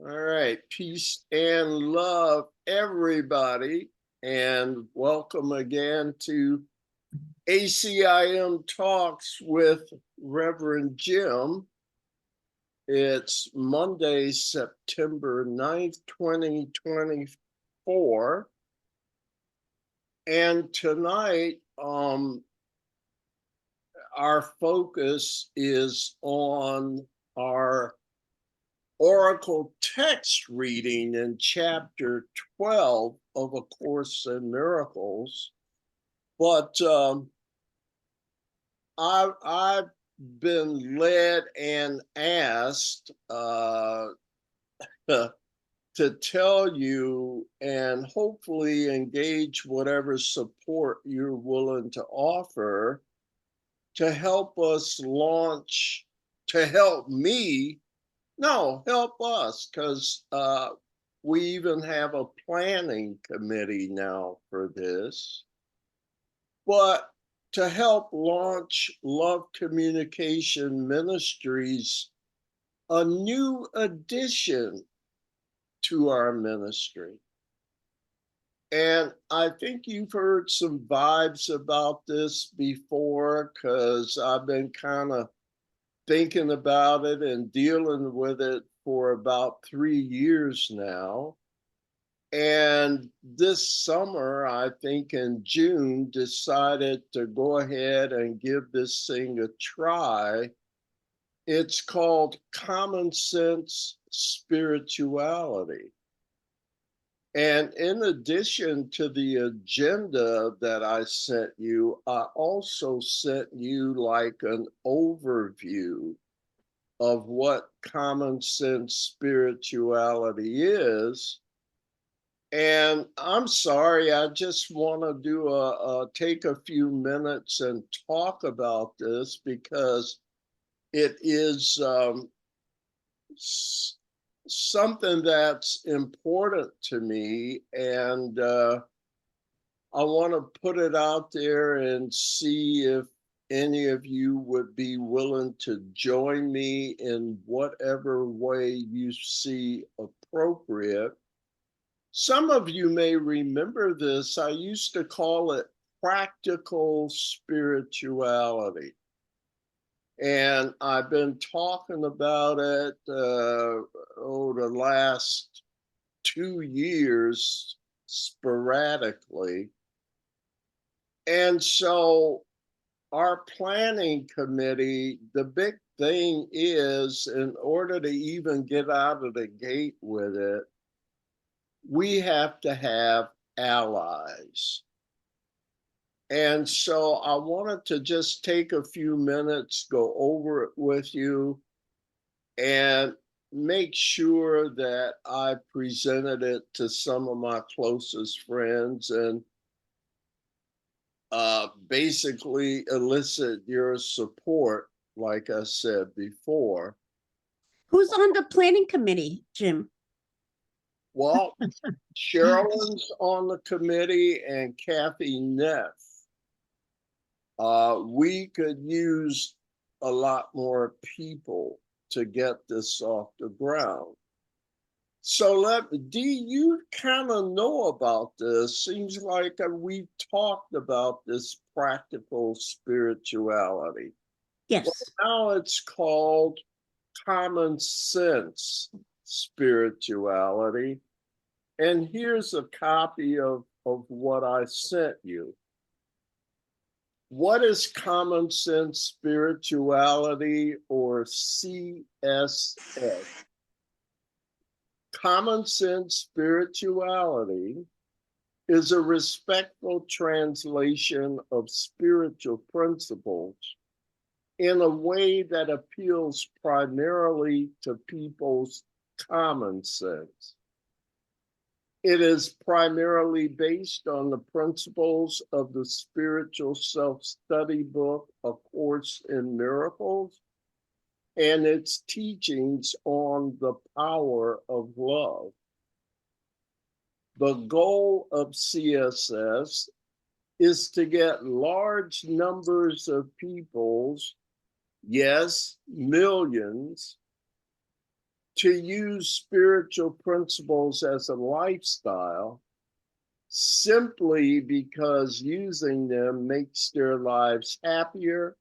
All right, peace and love, everybody, and welcome again to ACIM Talks with Reverend Jim. It's Monday, September 9th, 2024. And tonight, our focus is on our Oracle text reading in chapter 12 of A Course in Miracles. But I've been led and asked to tell you and hopefully engage whatever support you're willing to offer to help us launch, to help me. No, help us, because we even have a planning committee now for this. But to help launch Love Communication Ministries, a new addition to our ministry. And I think you've heard some vibes about this before, because I've been kind of thinking about it and dealing with it for about 3 years now. And this summer, I think in June, decided to go ahead and give this thing a try. It's called Common Sense Spirituality. And in addition to the agenda that I sent you, I also sent you like an overview of what common sense spirituality is. And I'm sorry, I just want to take a few minutes and talk about this because it is something that's important to me, and I want to put it out there and see if any of you would be willing to join me in whatever way you see appropriate. Some of you may remember this. I used to call it practical spirituality. And I've been talking about it the last 2 years sporadically. And so our planning committee, the big thing is, in order to even get out of the gate with it, we have to have allies. And so I wanted to just take a few minutes, go over it with you, and make sure that I presented it to some of my closest friends and basically elicit your support, like I said before. Who's on the planning committee, Jim? Well, Sherilyn's on the committee and Kathy Neff. We could use a lot more people to get this off the ground. So you kind of know about this. Seems like we talked about this practical spirituality. Yes. Well, now it's called common sense spirituality. And here's a copy of what I sent you. What is common sense spirituality, or CSS? Common sense spirituality is a respectful translation of spiritual principles in a way that appeals primarily to people's common sense. It is primarily based on the principles of the spiritual self-study book, A Course in Miracles, and its teachings on the power of love. The goal of CSS is to get large numbers of people's, yes, millions, to use spiritual principles as a lifestyle simply because using them makes their lives happier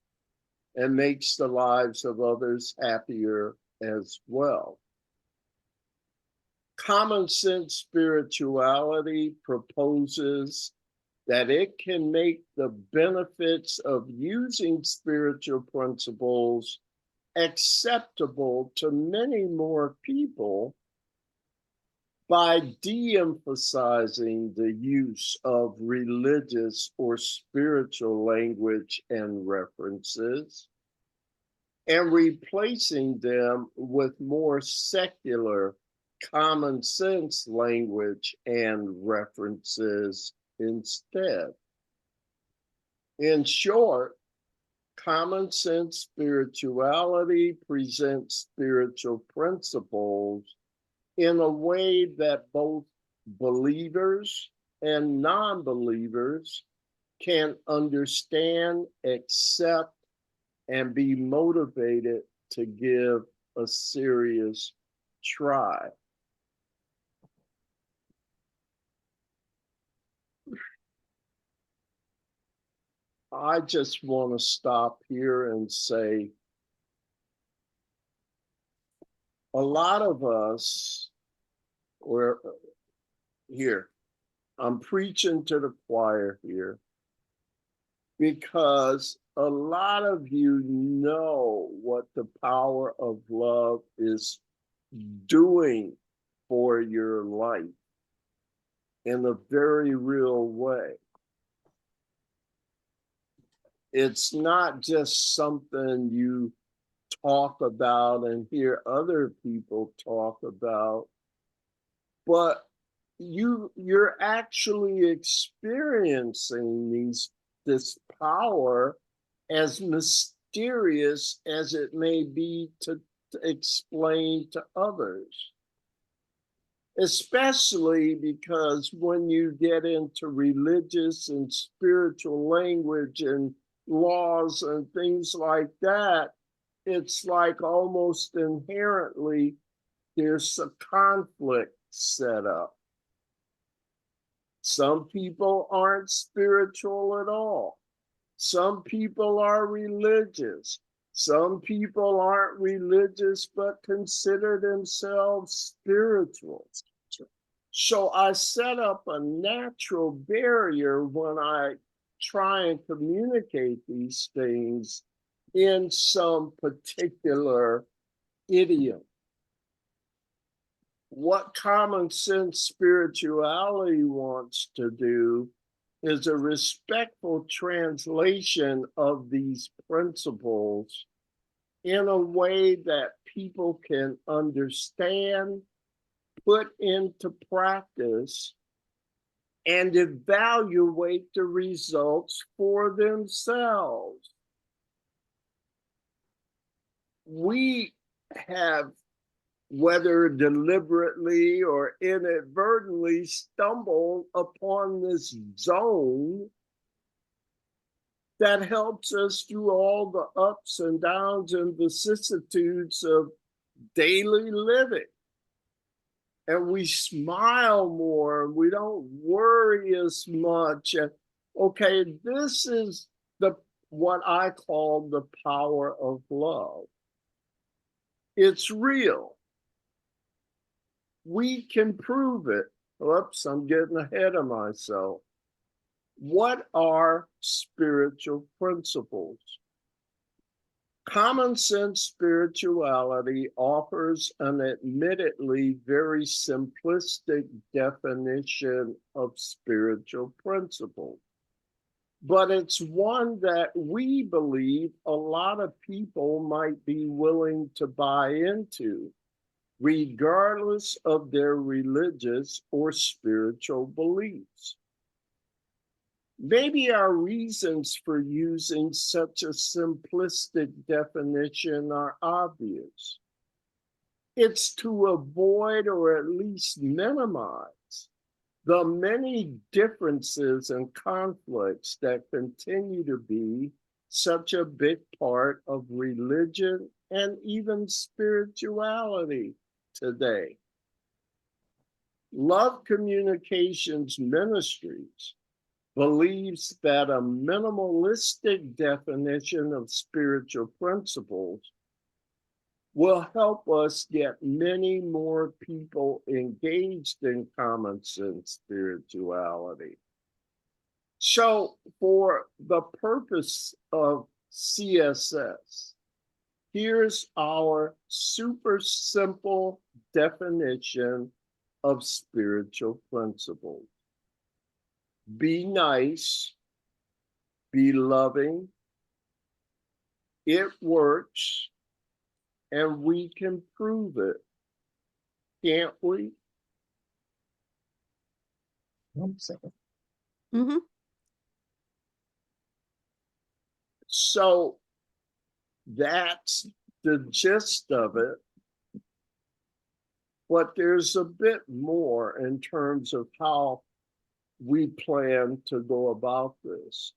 and makes the lives of others happier as well. Common sense spirituality proposes that it can make the benefits of using spiritual principles acceptable to many more people by de-emphasizing the use of religious or spiritual language and references and replacing them with more secular, common sense language and references instead. In short, common sense spirituality presents spiritual principles in a way that both believers and non-believers can understand, accept, and be motivated to give a serious try. I just want to stop here and say a lot of us, we're here, I'm preaching to the choir here because a lot of you know what the power of love is doing for your life in a very real way. It's not just something you talk about and hear other people talk about, but you're actually experiencing this power, as mysterious as it may be to explain to others. Especially because when you get into religious and spiritual language and laws and things like that, it's like almost inherently there's a conflict set up. Some people aren't spiritual at all. Some people are religious. Some people aren't religious but consider themselves spiritual. So I set up a natural barrier when I try and communicate these things in some particular idiom. What common sense spirituality wants to do is a respectful translation of these principles in a way that people can understand, put into practice, and evaluate the results for themselves. We have, whether deliberately or inadvertently, stumbled upon this zone that helps us through all the ups and downs and vicissitudes of daily living. And we smile more, we don't worry as much. And okay, this is what I call the power of love. It's real. We can prove it. Oops, I'm getting ahead of myself. What are spiritual principles? Common sense spirituality offers an admittedly very simplistic definition of spiritual principles, but it's one that we believe a lot of people might be willing to buy into, regardless of their religious or spiritual beliefs. Maybe our reasons for using such a simplistic definition are obvious. It's to avoid or at least minimize the many differences and conflicts that continue to be such a big part of religion and even spirituality today. Love Communications Ministries believes that a minimalistic definition of spiritual principles will help us get many more people engaged in common sense spirituality. So, for the purpose of CSS, here's our super simple definition of spiritual principles. Be nice, be loving, it works, and we can prove it, can't we? Mm-hmm. So that's the gist of it. But there's a bit more in terms of how we plan to go about this.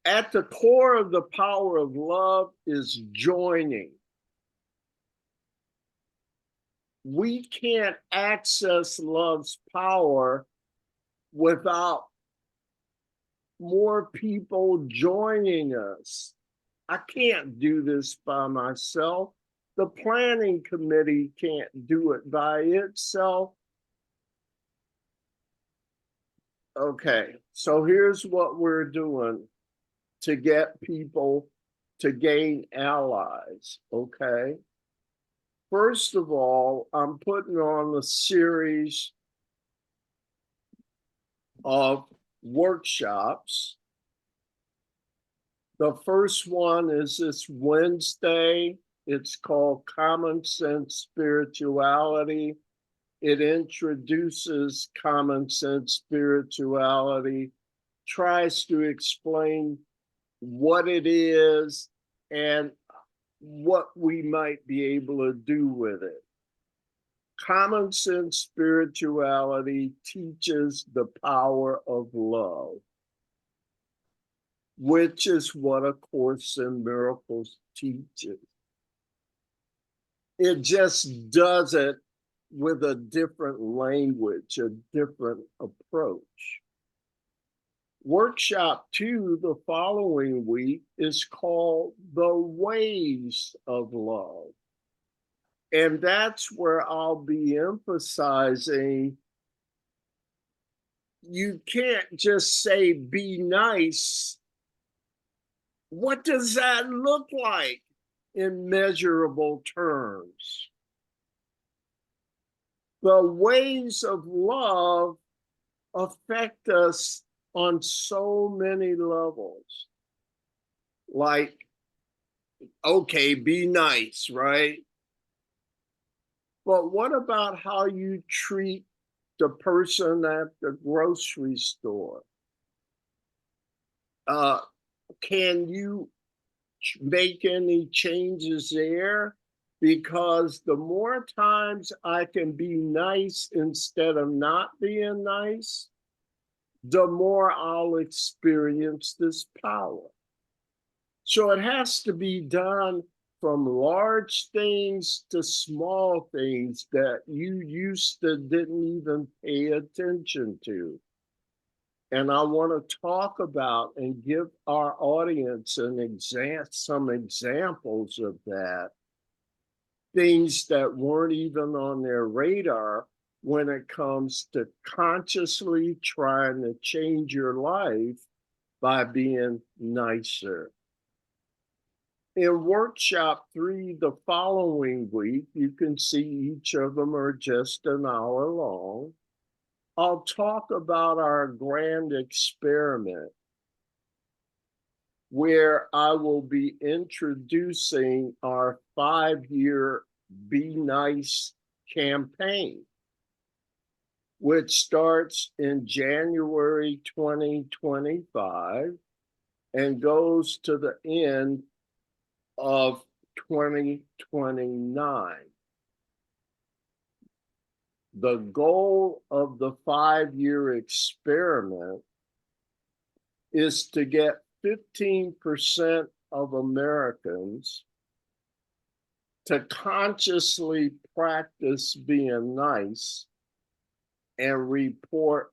At the core of the power of love is joining. We can't access love's power without more people joining us. I can't do this by myself. The planning committee can't do it by itself. Okay, so here's what we're doing to get people to gain allies, okay? First of all, I'm putting on a series of workshops. The first one is this Wednesday. It's called Common Sense Spirituality. It introduces common sense spirituality, tries to explain what it is and what we might be able to do with it. Common sense spirituality teaches the power of love, which is what A Course in Miracles teaches. It just does it with a different language, a different approach. Workshop 2 the following week is called The Ways of Love. And that's where I'll be emphasizing you can't just say be nice. What does that look like in measurable terms? The ways of love affect us on so many levels. Like, okay, be nice, right? But what about how you treat the person at the grocery store? Can you make any changes there? Because the more times I can be nice instead of not being nice, the more I'll experience this power. So it has to be done from large things to small things that you used to didn't even pay attention to. And I want to talk about and give our audience some examples of that, things that weren't even on their radar when it comes to consciously trying to change your life by being nicer. In workshop 3 the following week, you can see each of them are just an hour long. I'll talk about our grand experiment where I will be introducing our 5-year Be Nice campaign, which starts in January 2025 and goes to the end of 2029. The goal of the 5-year experiment is to get 15% of Americans to consciously practice being nice and report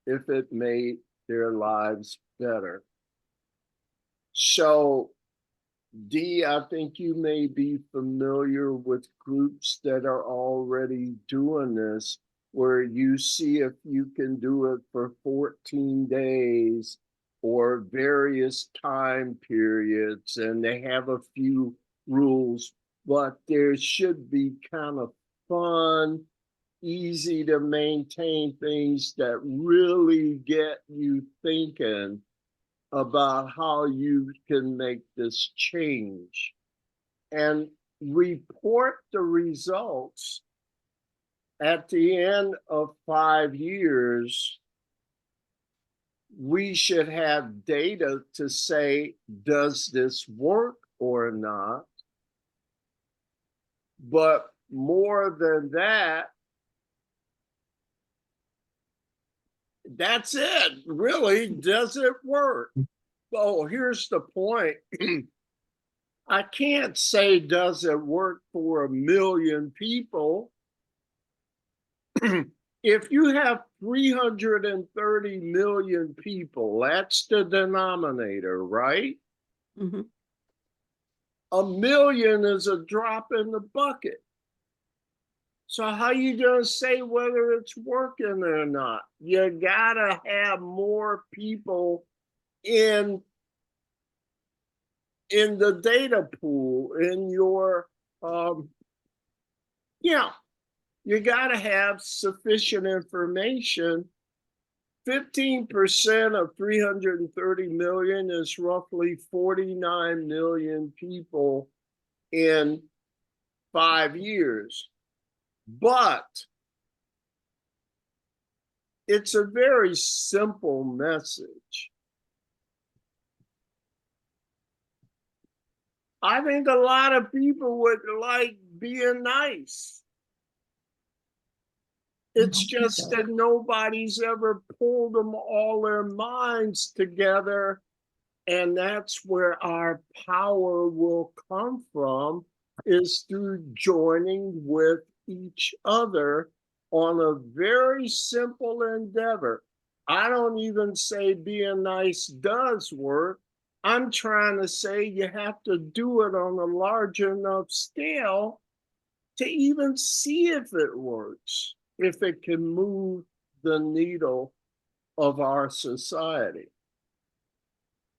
if it made their lives better. So, Dee, I think you may be familiar with groups that are already doing this, where you see if you can do it for 14 days or various time periods, and they have a few rules, but there should be kind of fun, easy to maintain things that really get you thinking about how you can make this change and report the results at the end of 5 years. We should have data to say, does this work or not? But more than that, that's it. Really, does it work? Oh, here's the point. I can't say, does it work for 1 million people? If you have 330 million people, that's the denominator, right? Mhm. 1 million is a drop in the bucket. So how you gonna say whether it's working or not? You gotta have more people in the data pool, in your yeah, you got to have sufficient information. 15% of 330 million is roughly 49 million people in 5 years. But it's a very simple message. I think a lot of people would like being nice. It's just that nobody's ever pulled them all their minds together. And that's where our power will come from, is through joining with each other on a very simple endeavor. I don't even say being nice does work. I'm trying to say you have to do it on a large enough scale to even see if it works, if it can move the needle of our society.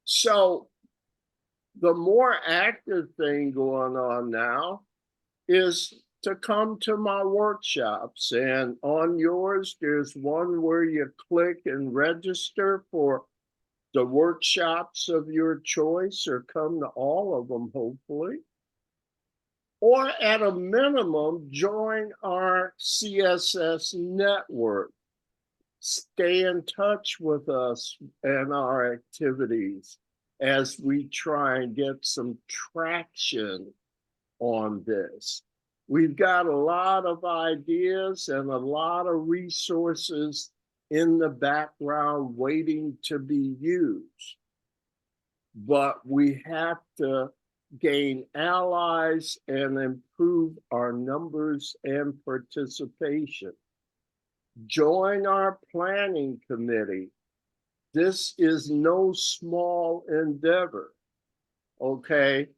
So the more active thing going on now is to come to my workshops. And on yours, there's one where you click and register for the workshops of your choice, or come to all of them, hopefully. Or at a minimum, join our CSS network. Stay in touch with us and our activities as we try and get some traction on this. We've got a lot of ideas and a lot of resources in the background waiting to be used. But we have to gain allies and improve our numbers and participation. Join our planning committee. This is no small endeavor, okay?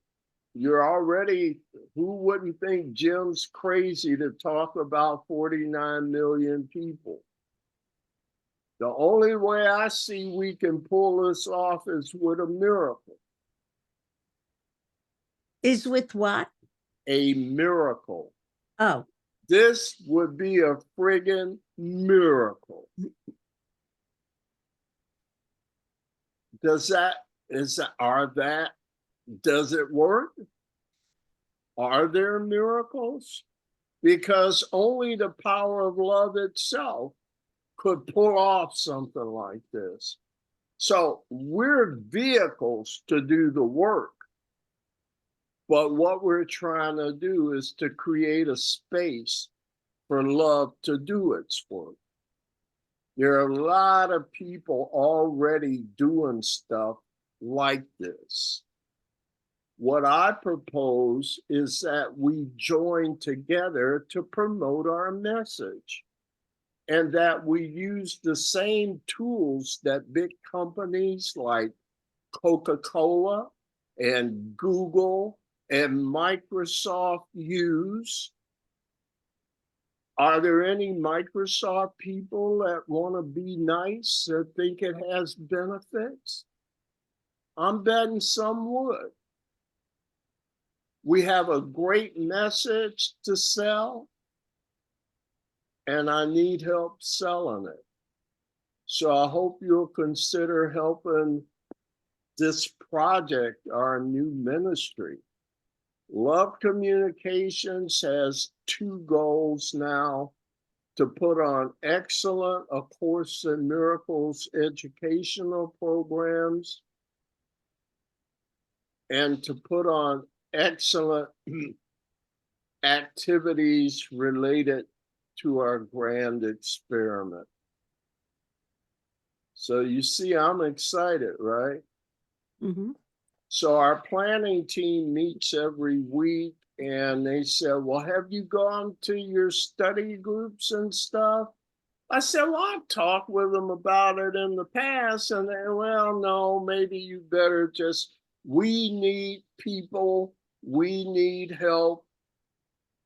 You're already, who wouldn't think Jim's crazy to talk about 49 million people? The only way I see we can pull this off is with a miracle. Is with what? A miracle. Oh, This would be a friggin' miracle. Does it work? Are there miracles? Because only the power of love itself could pull off something like this. So we're vehicles to do the work. But what we're trying to do is to create a space for love to do its work. There are a lot of people already doing stuff like this. What I propose is that we join together to promote our message, and that we use the same tools that big companies like Coca-Cola and Google and Microsoft use. Are there any Microsoft people that want to be nice, that think it has benefits? I'm betting some would. We have a great message to sell, and I need help selling it. So I hope you'll consider helping this project, our new ministry. Love Communications has two goals now: to put on excellent A Course in Miracles educational programs, and to put on excellent activities related to our grand experiment. So you see, I'm excited, right? Mm-hmm. So our planning team meets every week, and they said, well, have you gone to your study groups and stuff? I said, well, I've talked with them about it in the past. And they, well, no, maybe you better just, we need people, we need help.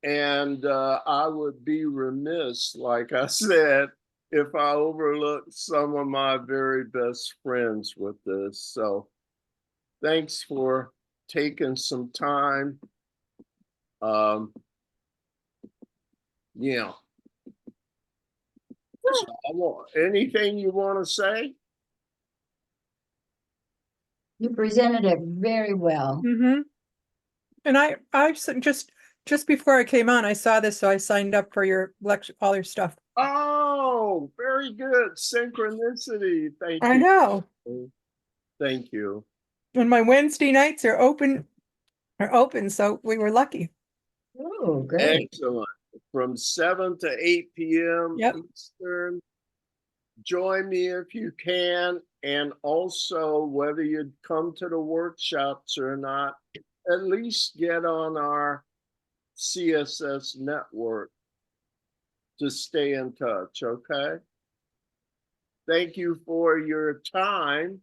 And I would be remiss, like I said, if I overlooked some of my very best friends with this. So thanks for taking some time. Yeah. So anything you want to say? You presented it very well. Mm-hmm. And I just before I came on, I saw this, so I signed up for your lecture, all your stuff. Oh, very good. Synchronicity. Thank I you. know. Thank you. And my Wednesday nights are open, so we were lucky. Oh, great. Excellent. From 7 to 8 p.m. Yep. Eastern. Join me if you can. And also, whether you come to the workshops or not, at least get on our CSS network to stay in touch, okay? Thank you for your time.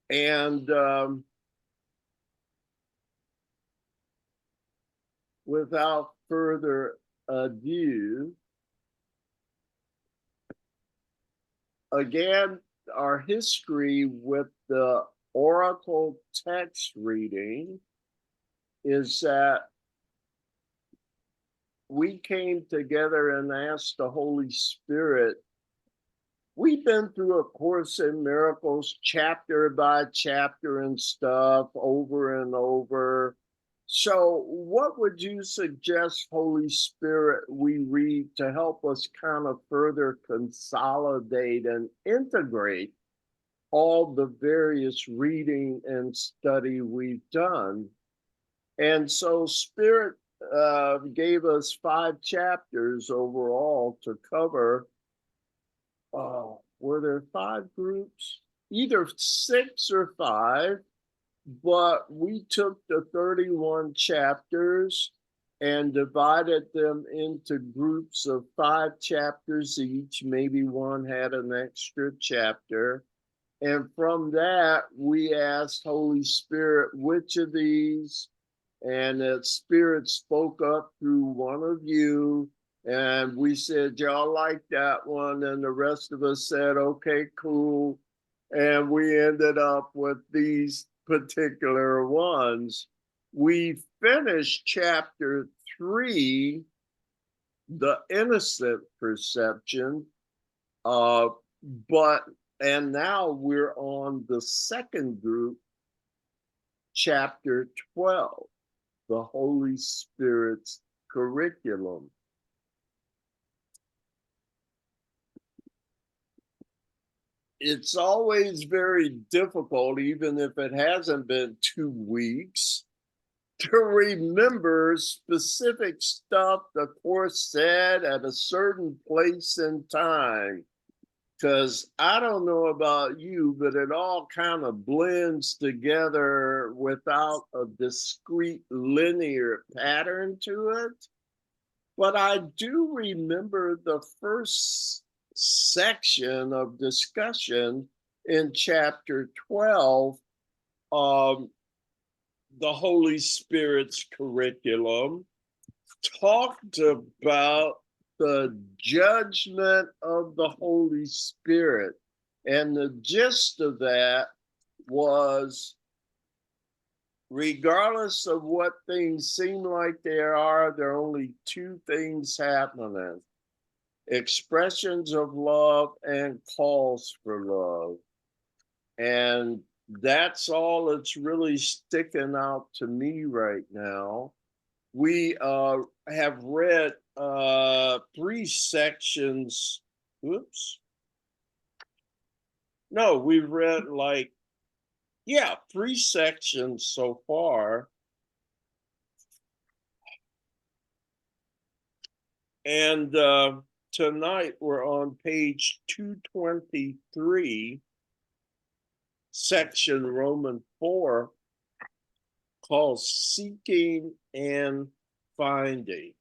And without further ado, again, our history with the Oracle text reading is that we came together and asked the Holy Spirit. We've been through A Course in Miracles chapter by chapter and stuff over and over. So what would you suggest, Holy Spirit, we read to help us kind of further consolidate and integrate all the various reading and study we've done? And so Spirit gave us 5 chapters overall to cover. Were there 5 groups? Either 6 or 5, but we took the 31 chapters and divided them into groups of 5 chapters each. Maybe one had an extra chapter. And from that, we asked Holy Spirit, which of these? And that Spirit spoke up through one of you. And we said, y'all like that one. And the rest of us said, okay, cool. And we ended up with these particular ones. We finished chapter 3, the innocent perception. And now we're on the second group, chapter 12, the Holy Spirit's curriculum. It's always very difficult, even if it hasn't been 2 weeks, to remember specific stuff the Course said at a certain place in time. Because I don't know about you, but it all kind of blends together without a discrete linear pattern to it. But I do remember the first section of discussion in chapter 12, um, the Holy Spirit's curriculum, talked about the judgment of the Holy Spirit. And the gist of that was, regardless of what things seem like there are only two things happening: expressions of love and calls for love. And that's all that's really sticking out to me right now. We have read 3 sections. Oops. No, we've read like, 3 sections so far. And tonight we're on page 223, section Roman 4, called Seeking and Finding.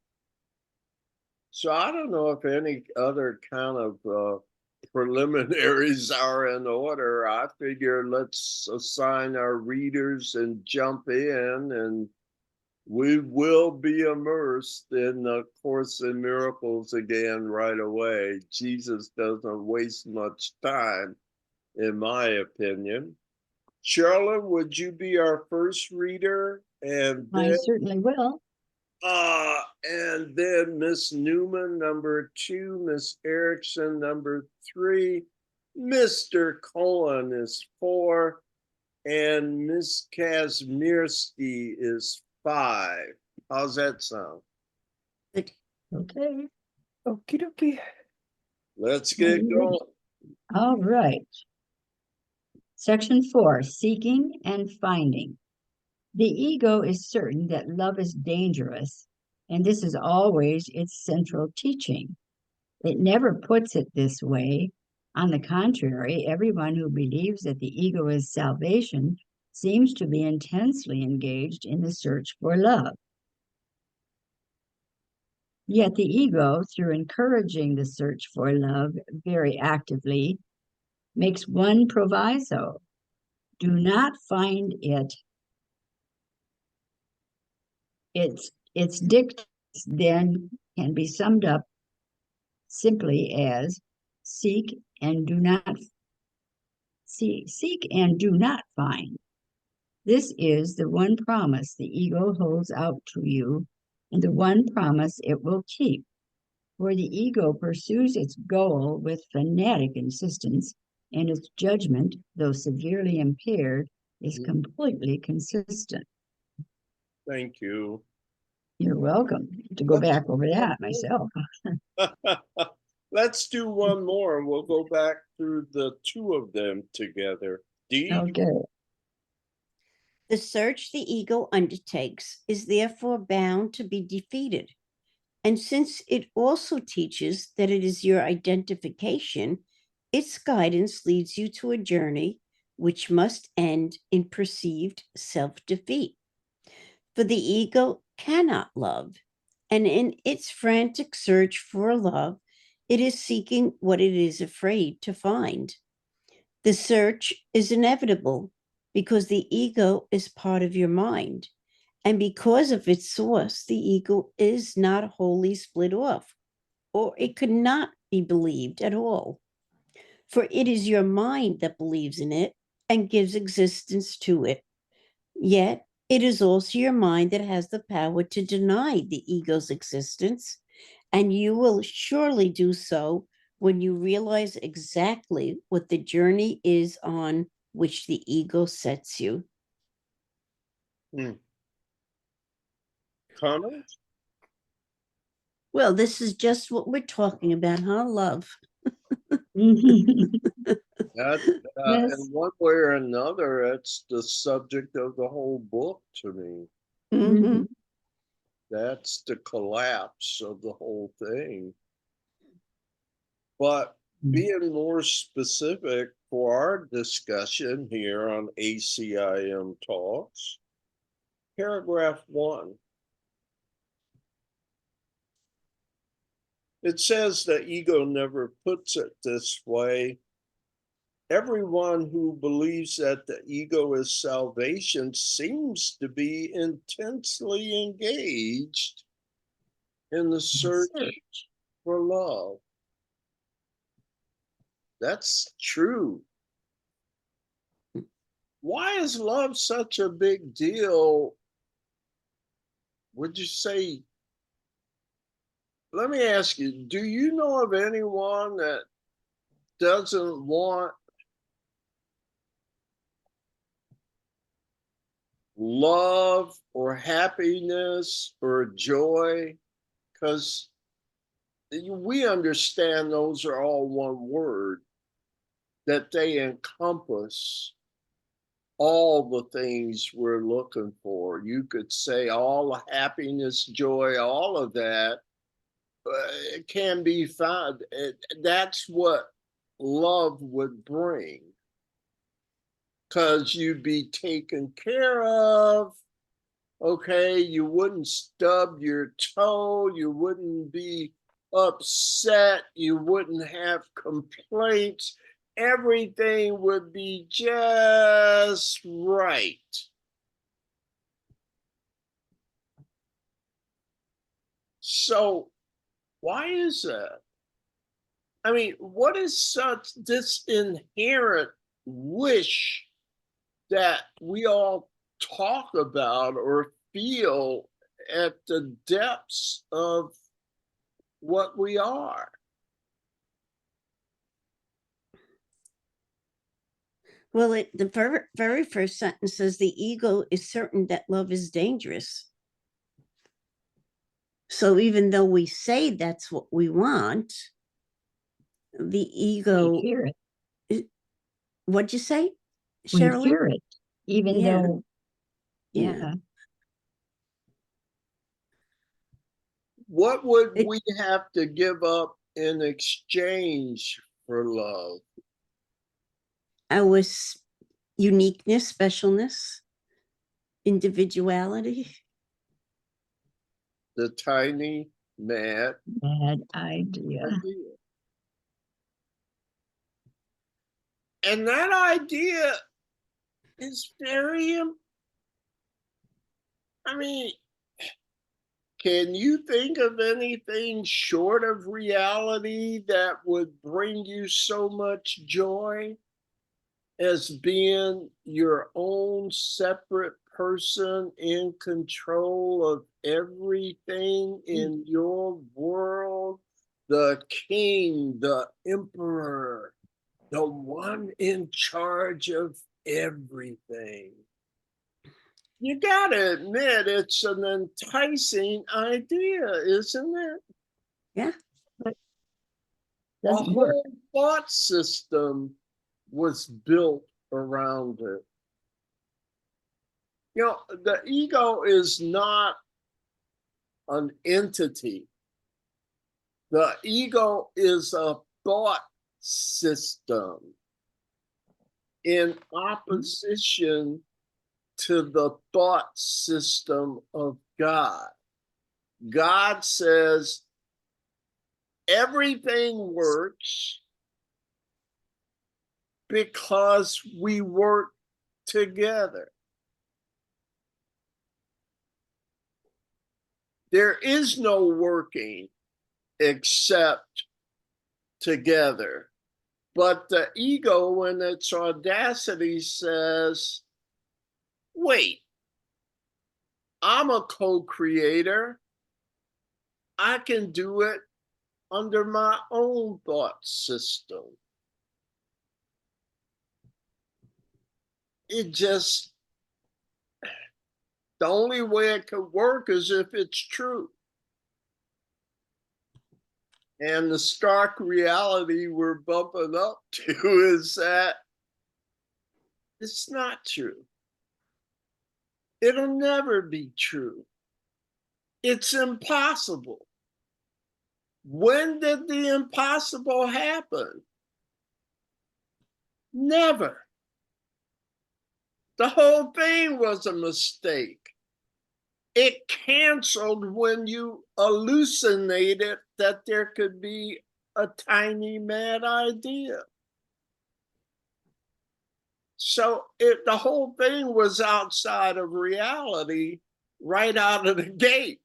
So I don't know if any other kind of preliminaries are in order. I figure let's assign our readers and jump in, and we will be immersed in the Course in Miracles again right away. Jesus doesn't waste much time, in my opinion. Charlotte, would you be our first reader? And I then certainly will. Miss Newman, number 2, Miss Erickson, number 3, Mr. Cohen is 4, and Miss Kazmierski is 5. How's that sound? Good. Okay. Okie dokie. Let's get going. All right. Section 4, Seeking and Finding. The ego is certain that love is dangerous, and this is always its central teaching. It never puts it this way. On the contrary, everyone who believes that the ego is salvation seems to be intensely engaged in the search for love. Yet the ego, through encouraging the search for love very actively, makes one proviso: do not find it. Its dictates then can be summed up simply as seek and do not find. This is the one promise the ego holds out to you, and the one promise it will keep. For the ego pursues its goal with fanatic insistence, and its judgment, though severely impaired, is completely consistent. Thank you. You're welcome. To go back over that myself. Let's do one more, and we'll go back through the 2 of them together. Dee? Okay. The search the ego undertakes is therefore bound to be defeated. And since it also teaches that it is your identification, its guidance leads you to a journey which must end in perceived self-defeat. For the ego cannot love, and in its frantic search for love, it is seeking what it is afraid to find. The search is inevitable because the ego is part of your mind. And because of its source, the ego is not wholly split off, or it could not be believed at all. For it is your mind that believes in it and gives existence to it. Yet it is also your mind that has the power to deny the ego's existence, and you will surely do so when you realize exactly what the journey is on which the ego sets you. Comments? Well, this is just what we're talking about, huh? Love. That, Yes. in one way or another, it's the subject of the whole book to me. Mm-hmm. That's the collapse of the whole thing. But being more specific for our discussion here on ACIM Talks, paragraph 1. It says the ego never puts it this way. Everyone who believes that the ego is salvation seems to be intensely engaged in the search for love. That's true. Why is love such a big deal? Would you say, let me ask you, do you know of anyone that doesn't want love or happiness or joy? Because we understand those are all one word, that they encompass all the things we're looking for. You could say all the happiness, joy, all of that it can be found. That's what love would bring, because you'd be taken care of. Okay, you wouldn't stub your toe, you wouldn't be upset, you wouldn't have complaints, everything would be just right. So, why is that? I mean, what is such this inherent wish that we all talk about or feel at the depths of what we are? Well, the very first sentence says the ego is certain that love is dangerous. So even though we say that's what we want, the ego. We fear it. What'd you say, We Shirley? fear it, even Yeah. though, Yeah. What would we have to give up in exchange for love? Our uniqueness, specialness, individuality. The tiny mad bad idea. idea. And that idea is very, I mean, can you think of anything short of reality that would bring you so much joy as being your own separate person in control of everything in your world? The king, the emperor, the one in charge of everything. You gotta admit, it's an enticing idea, isn't it? Yeah. But A doesn't work. whole thought system was built around it. You know, the ego is not an entity. The ego is a thought system in opposition to the thought system of God. God says everything works because we work together. There is no working except together. But the ego, in its audacity, says, wait, I'm a co-creator. I can do it under my own thought system. It just, the only way it could work is if it's true. And the stark reality we're bumping up to is that it's not true. It'll never be true. It's impossible. When did the impossible happen? Never. The whole thing was a mistake. It canceled when you hallucinated that there could be a tiny mad idea. So the whole thing was outside of reality right out of the gate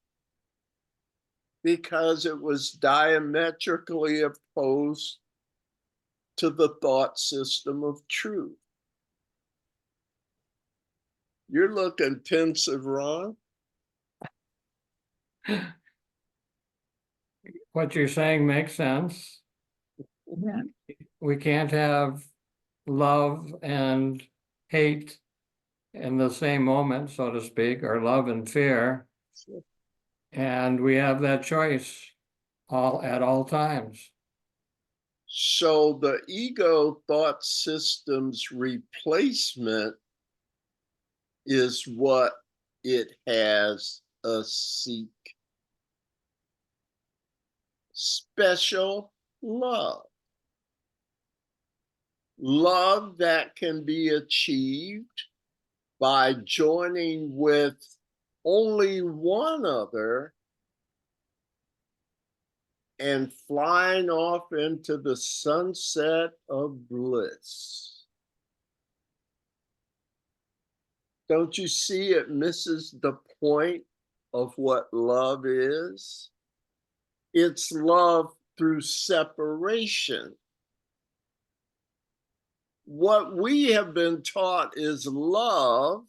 because it was diametrically opposed to the thought system of truth. You're looking pensive, Ron. What you're saying makes sense. Yeah. We can't have love and hate in the same moment, so to speak, or love and fear. And we have that choice at all times. So the ego thought system's replacement is what it has us seek. Special love. Love that can be achieved by joining with only one other and flying off into the sunset of bliss. Don't you see it misses the point of what love is? It's love through separation. What we have been taught is love,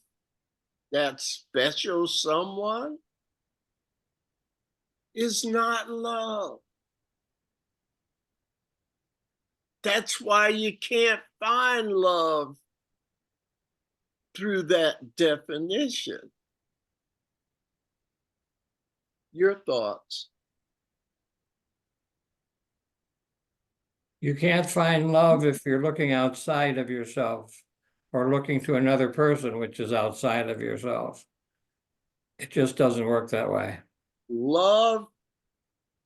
that special someone, is not love. That's why you can't find love through that definition. Your thoughts? You can't find love if you're looking outside of yourself or looking to another person, which is outside of yourself. It just doesn't work that way. Love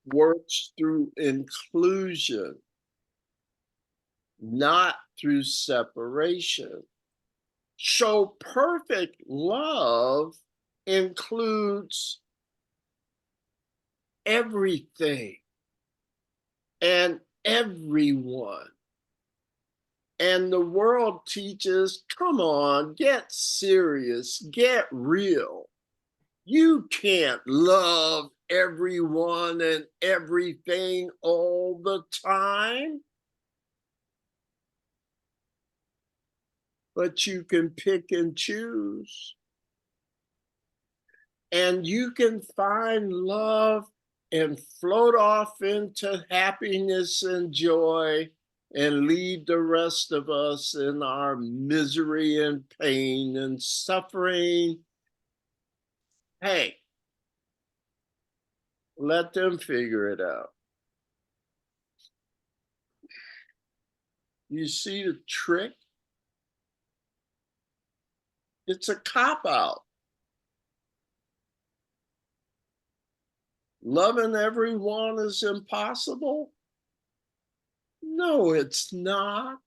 works through inclusion, not through separation. So perfect love includes everything and everyone. And the world teaches, come on, get serious, get real. You can't love everyone and everything all the time. But you can pick and choose. And you can find love and float off into happiness and joy and lead the rest of us in our misery and pain and suffering. Hey, let them figure it out. You see the trick? It's a cop-out. Loving everyone is impossible? No, it's not.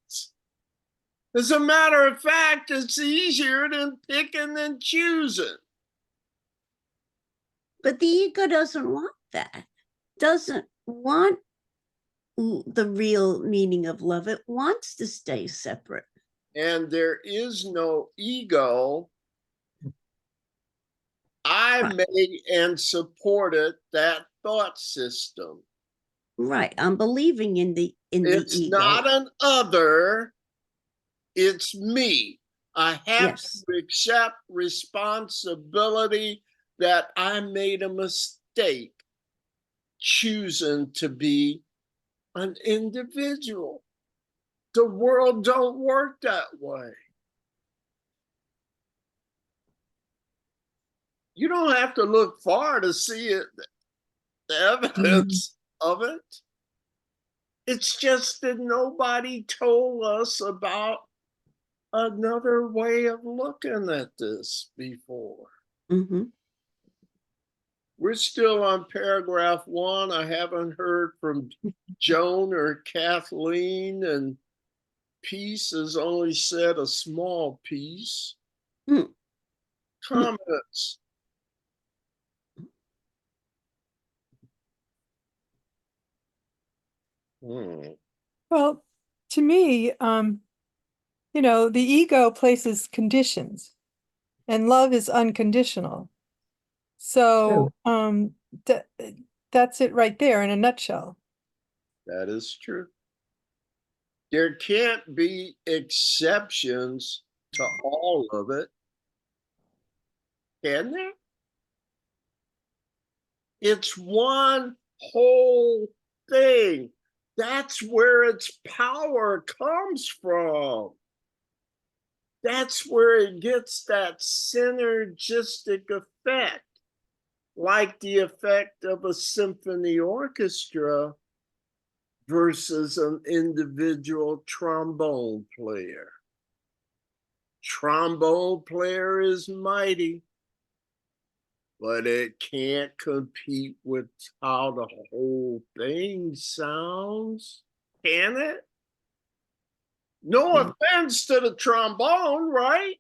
As a matter of fact, it's easier than picking and choosing. But the ego doesn't want that, doesn't want the real meaning of love. It wants to stay separate. And there is no ego. I made and supported that thought system. Right. I'm believing in the It's ego. not an other, it's me. I have Yes. to accept responsibility that I made a mistake choosing to be an individual. The world don't work that way. You don't have to look far to see it, the evidence of it. It's just that nobody told us about another way of looking at this before. Mm-hmm. We're still on paragraph 1. I haven't heard from Joan or Kathleen, and Peace has only said a small piece. Hmm. Comments? Hmm. Well, to me, you know, the ego places conditions and love is unconditional. So, that's it right there in a nutshell. That is true. There can't be exceptions to all of it, can there? It's one whole thing. That's where its power comes from. That's where it gets that synergistic effect, like the effect of a symphony orchestra versus an individual trombone player. Trombone player is mighty, but it can't compete with how the whole thing sounds, can it? No offense to the trombone, right?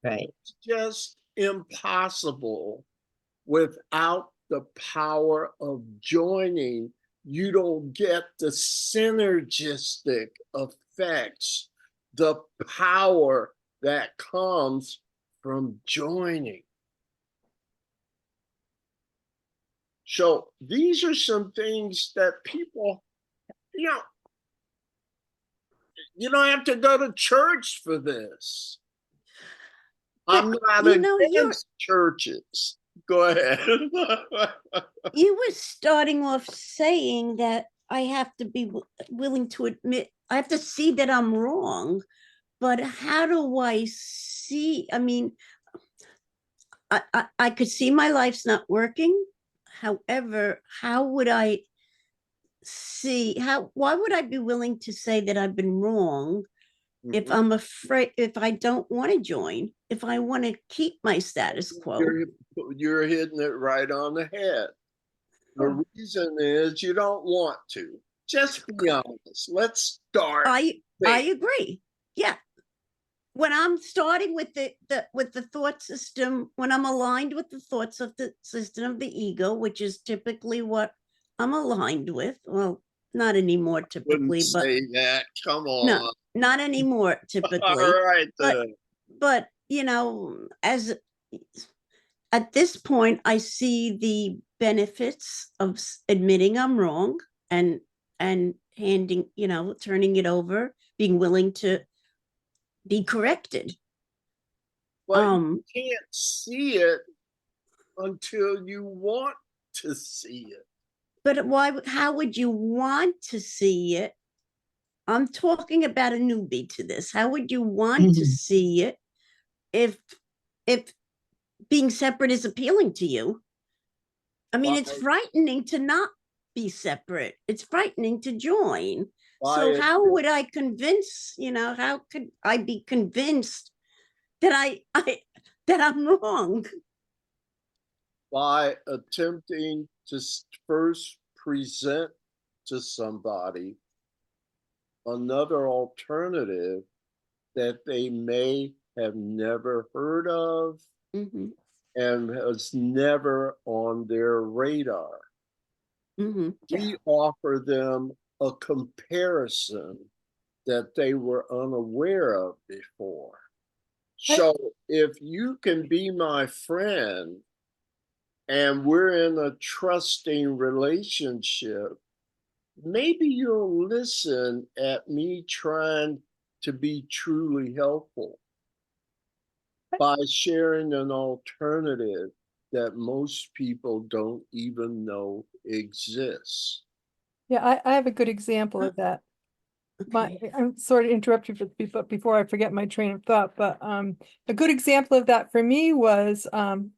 Right. It's just impossible without the power of joining. You don't get the synergistic effects, the power that comes from joining. So these are some things that people, you know, you don't have to go to church for this. I'm not you know, against churches. Go ahead. you were starting off saying that I have to be willing to admit, I have to see that I'm wrong. But how do I see? I mean, I could see my life's not working. However, how would I see why would I be willing to say that I've been wrong if I'm afraid, if I don't want to join, if I want to keep my status quo? You're hitting it right on the head. The reason is you don't want to. Just be honest. Let's start. I agree. Yeah. When I'm starting with the thought system, when I'm aligned with the thoughts of the system of the ego, which is typically what I'm aligned with. Well, not anymore typically, Wouldn't but say that. Come no, on. not anymore All typically. right But then. but you know, as at this point, I see the benefits of admitting I'm wrong and handing, you know, turning it over, being willing to be corrected. But you can't see it until you want to see it. But why? How would you want to see it? I'm talking about a newbie to this. How would you want to see it if if being separate is appealing to you? I mean, it's frightening to not be separate. It's frightening to join. So how would I convince, you know, how could I be convinced that that I'm wrong? By attempting to first present to somebody another alternative that they may have never heard of Mm-hmm. and was never on their radar. Mm-hmm. We offer them a comparison that they were unaware of before. So if you can be my friend and we're in a trusting relationship, maybe you'll listen at me trying to be truly helpful by sharing an alternative that most people don't even know exists. Yeah, I have a good example of that. Okay. I'm sorry to interrupt you, but before I forget my train of thought, but a good example of that for me was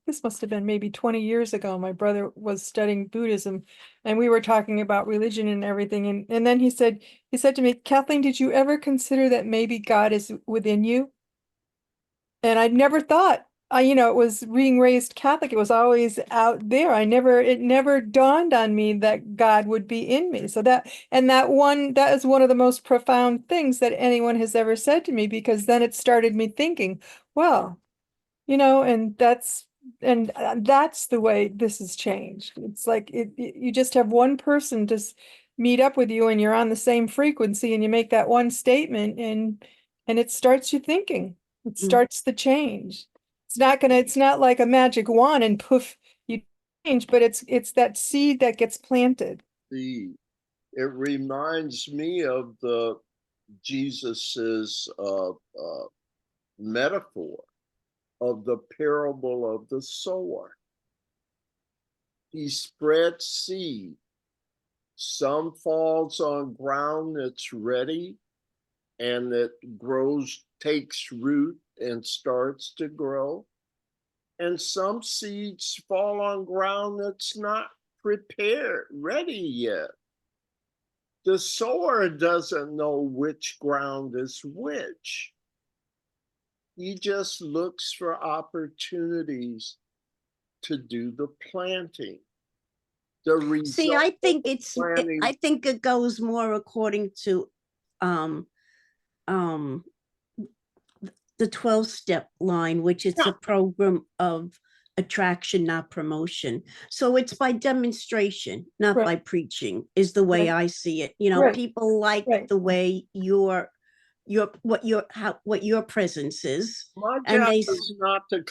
this must have been maybe 20 years ago. My brother was studying Buddhism, and we were talking about religion and everything. And then he said to me, Kathleen, did you ever consider that maybe God is within you? And I'd never thought you know, it was being raised Catholic. It was always out there. It never dawned on me that God would be in me. So that is one of the most profound things that anyone has ever said to me, because then it started me thinking, well, you know, and that's the way this has changed. It's like you just have one person just meet up with you and you're on the same frequency and you make that one statement and it starts you thinking. It starts the change. It's not like a magic wand and poof, you change, but it's that seed that gets planted. It reminds me of the Jesus's metaphor of the parable of the sower. He spreads seed. Some falls on ground that's ready and that grows, takes root and starts to grow. And some seeds fall on ground that's not prepared, ready yet. The sower doesn't know which ground is which. He just looks for opportunities to do the planting. See, I think planting, I think it goes more according to the 12-step line, which is a program of attraction, not promotion. So it's by demonstration, not Right. by preaching, is the way I see it. You know, Right. people like Right. the way what your presence is. my And job they is not to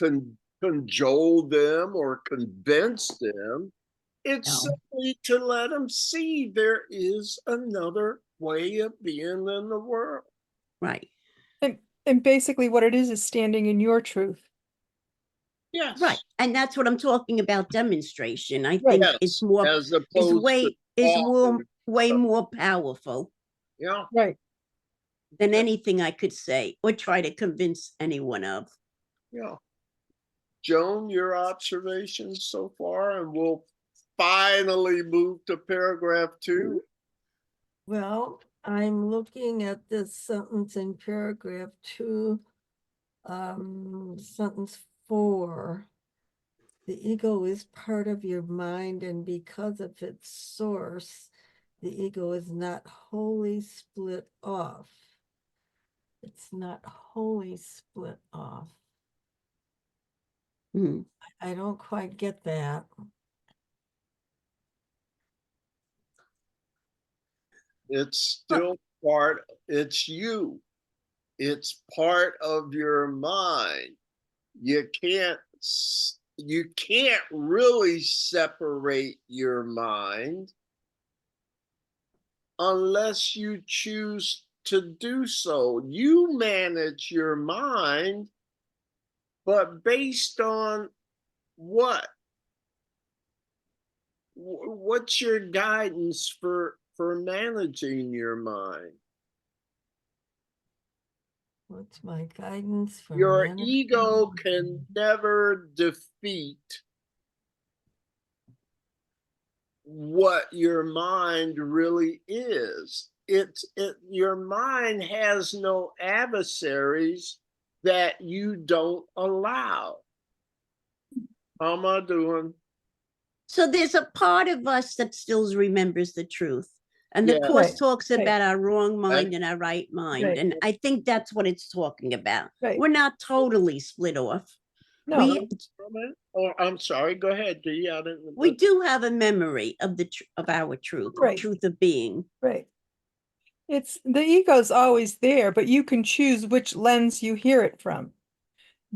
cajole them or convince them. It's No. simply to let them see there is another way of being in the world. right. And basically what it is standing in your truth. Yes. Right. And that's what I'm talking about, demonstration. I Right. think Yes, it's more as opposed to way more powerful yeah. Right. than anything I could say or try to convince anyone of. Yeah. Joan, your observations so far, and we'll finally move to paragraph 2. Well, I'm looking at this sentence in paragraph 2, sentence 4. The ego is part of your mind, and because of its source, the ego is not wholly split off. It's not wholly split off. Hmm. I don't quite get that. It's still part, it's you. It's part of your mind. You can't really separate your mind unless you choose to do so. You manage your mind, but based on what? What's your guidance for managing your mind? What's my guidance for Your managing ego my can mind? never defeat what your mind really is. Your mind has no adversaries that you don't allow. How am I doing? So there's a part of us that still remembers the truth. And the Yeah. course Right. talks Right. about our wrong mind and our right mind. Right. And I think that's what it's talking about. Right. We're not totally split off. No. Oh, I'm sorry. Go ahead, Dee. I didn't. We do have a memory of our truth, the Right. truth of being. Right. It's the ego's always there, but you can choose which lens you hear it from.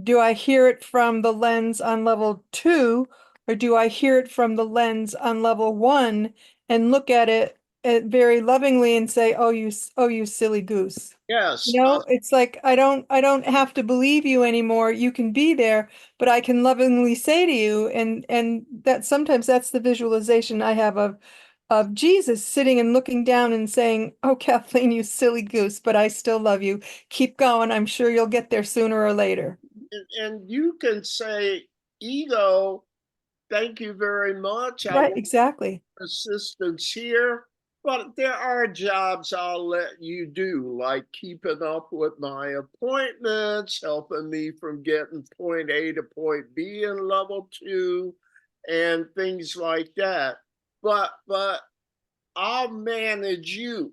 Do I hear it from the lens on level 2, or do I hear it from the lens on level 1 and look at it very lovingly and say, oh, you silly goose. Yes. You know, it's like, I don't have to believe you anymore. You can be there, but I can lovingly say to you, and that sometimes that's the visualization I have of Jesus sitting and looking down and saying, oh, Kathleen, you silly goose, but I still love you. Keep going. I'm sure you'll get there sooner or later. And you can say, ego, thank you very much. I Right, want exactly. assistance here. But there are jobs I'll let you do, like keeping up with my appointments, helping me from getting point A to point B in level 2, and things like that. But I'll manage you.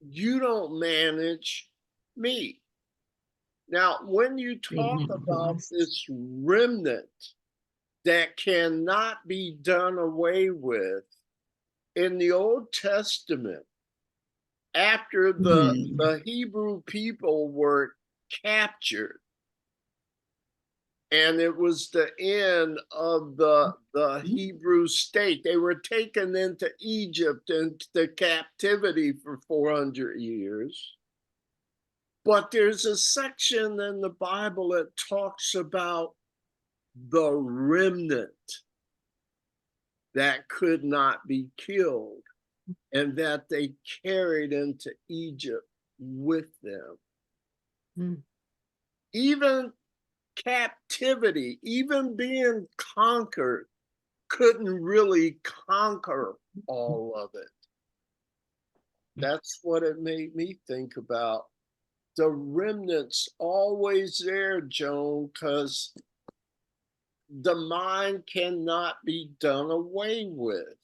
You don't manage me. Now, when you talk about this remnant that cannot be done away with, in the Old Testament, after the Hebrew people were captured, and it was the end of the Hebrew state. They were taken into Egypt into captivity for 400 years. But there's a section in the Bible that talks about the remnant that could not be killed and that they carried into Egypt with them. Mm. Even captivity, even being conquered, couldn't really conquer all of it. That's what it made me think about. The remnant's always there, Joan, because the mind cannot be done away with.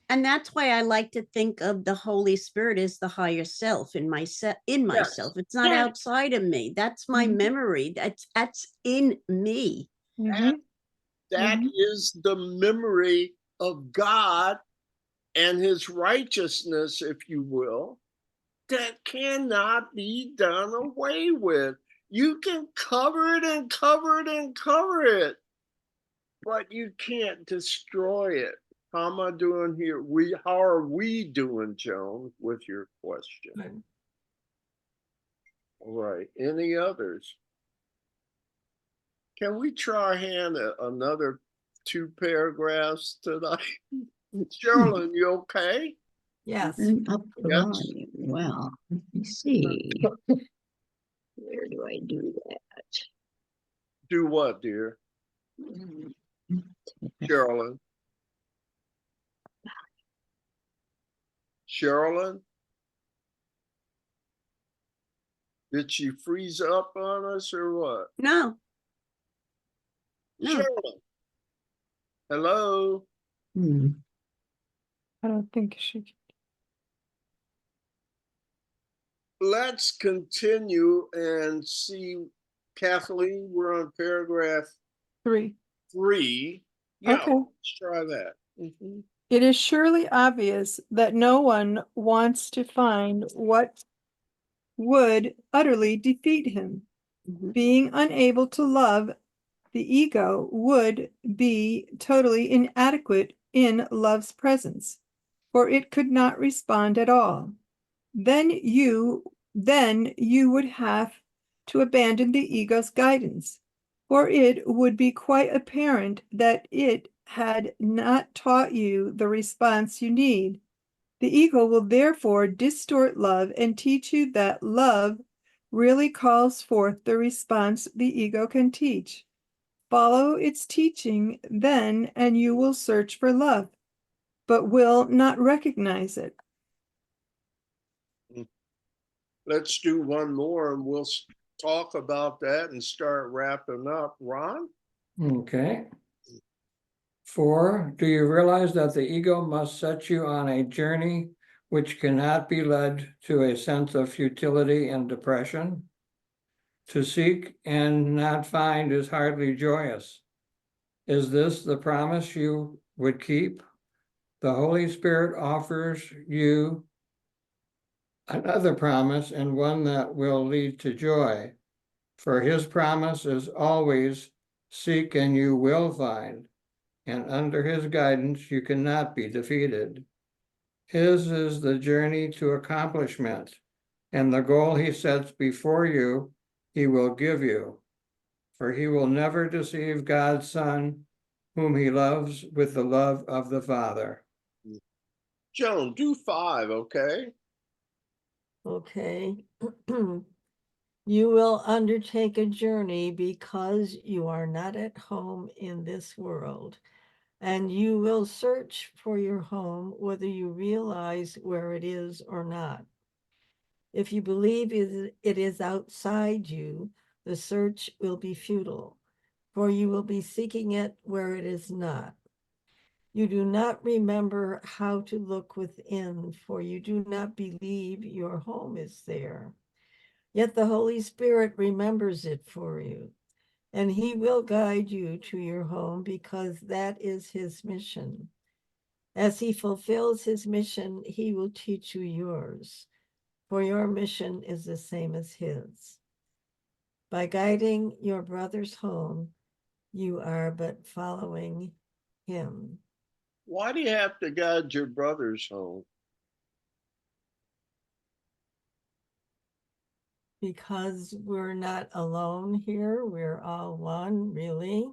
And that's why I like to think of the Holy Spirit as the higher self in myself. It's not Yeah. outside of me. That's my memory. That's in me. Mhm. That is the memory of God and his righteousness, if you will, that cannot be done away with. You can cover it and cover it and cover it, but you can't destroy it. How am I doing here? How are we doing, Joan, with your question? Right. All right. Any others? Can we try our hand at another 2 paragraphs tonight? Sherilyn, you okay? Yes. And up the Yes. volume. Well, let me see. Where do I do that? Do what, dear? Sherilyn? Sherilyn? Did she freeze up on us or what? No. No. Sherilyn? Hello? Hmm. I don't think she. Let's continue and see. Kathleen, we're on paragraph 3. 3. Yeah, Okay. let's try that. Mhm. It is surely obvious that no one wants to find what would utterly defeat him. Mhm. Being unable to love, the ego would be totally inadequate in love's presence, for it could not respond at all. Then you would have to abandon the ego's guidance, for it would be quite apparent that it had not taught you the response you need. The ego will therefore distort love and teach you that love really calls forth the response the ego can teach. Follow its teaching then, and you will search for love, but will not recognize it. Let's do one more and we'll talk about that and start wrapping up. Ron? Okay. 4, do you realize that the ego must set you on a journey which cannot be led to a sense of futility and depression? To seek and not find is hardly joyous. Is this the promise you would keep? The Holy Spirit offers you another promise, and one that will lead to joy. For his promise is always, seek and you will find, and under his guidance you cannot be defeated. His is the journey to accomplishment, and the goal he sets before you, he will give you. For he will never deceive God's Son, whom he loves with the love of the Father. Joan, do 5, okay? Okay. You will undertake a journey because you are not at home in this world. and you will search for your home whether you realize where it is or not. If you believe it is outside you, the search will be futile, for you will be seeking it where it is not. You do not remember how to look within, for you do not believe your home is there. Yet the Holy Spirit remembers it for you, and he will guide you to your home because that is his mission. As he fulfills his mission, he will teach you yours, for your mission is the same as his. By guiding your brother's home, you are but following him. Why do you have to guide your brothers home? Because we're not alone here, we're all one, really.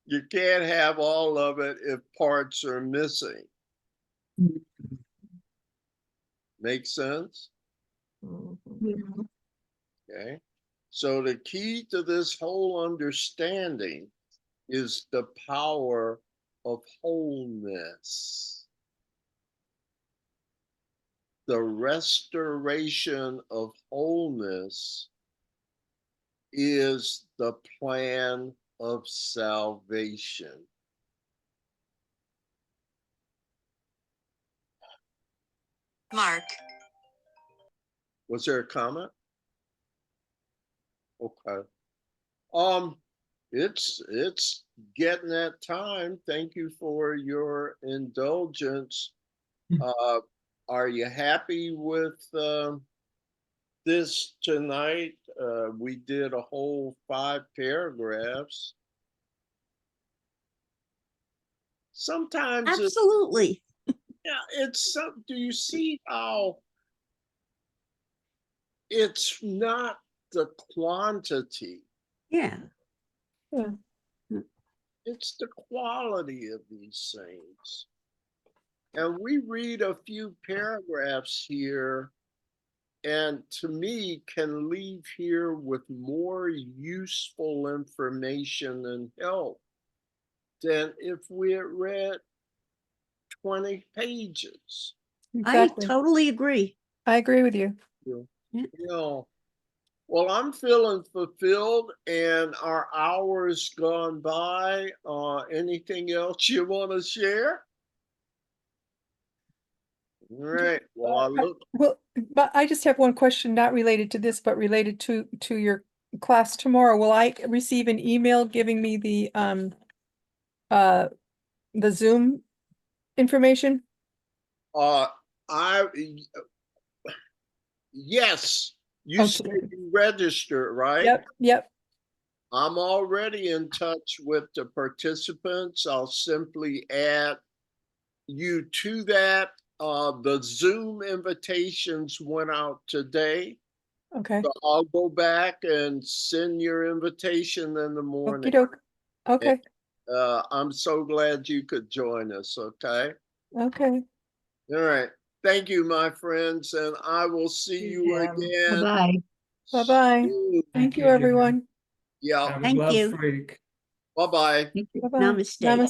You can't have all of it if parts are missing. Make sense? Mhm. Okay. So the key to this whole understanding is the power of wholeness. The restoration of wholeness is the plan of salvation. Mark. Was there a comment? Okay. It's getting that time. Thank you for your indulgence. Are you happy with this tonight? We did a whole 5 paragraphs. Sometimes it's, Absolutely. yeah, it's some, do you see how it's not the quantity, Yeah. it's the quality of these things. And we read a few paragraphs here, and to me, can leave here with more useful information and help than if we had read 20 pages. Exactly. I totally agree. I agree with you. You Yeah. know, well, I'm feeling fulfilled and our hour's gone by. Anything else you want to share? All right. Well, I look. Well, but I just have one question, not related to this, but related to your class tomorrow. Will I receive an email giving me the Zoom information? I yes, you Okay. said you registered, right? Yep, yep. I'm already in touch with the participants. I'll simply add you to that. The Zoom invitations went out today. Okay. So I'll go back and send your invitation in the morning. Okey-doke. Okay, I'm so glad you could join us. Okay. okay. All right. Thank you, my friends. And I will see you again. Bye-bye. Bye-bye. soon. Thank you, you, Jim. everyone. Yeah. Have a Thank blessed you. week. Bye bye. Thank you. Bye-bye. Namaste.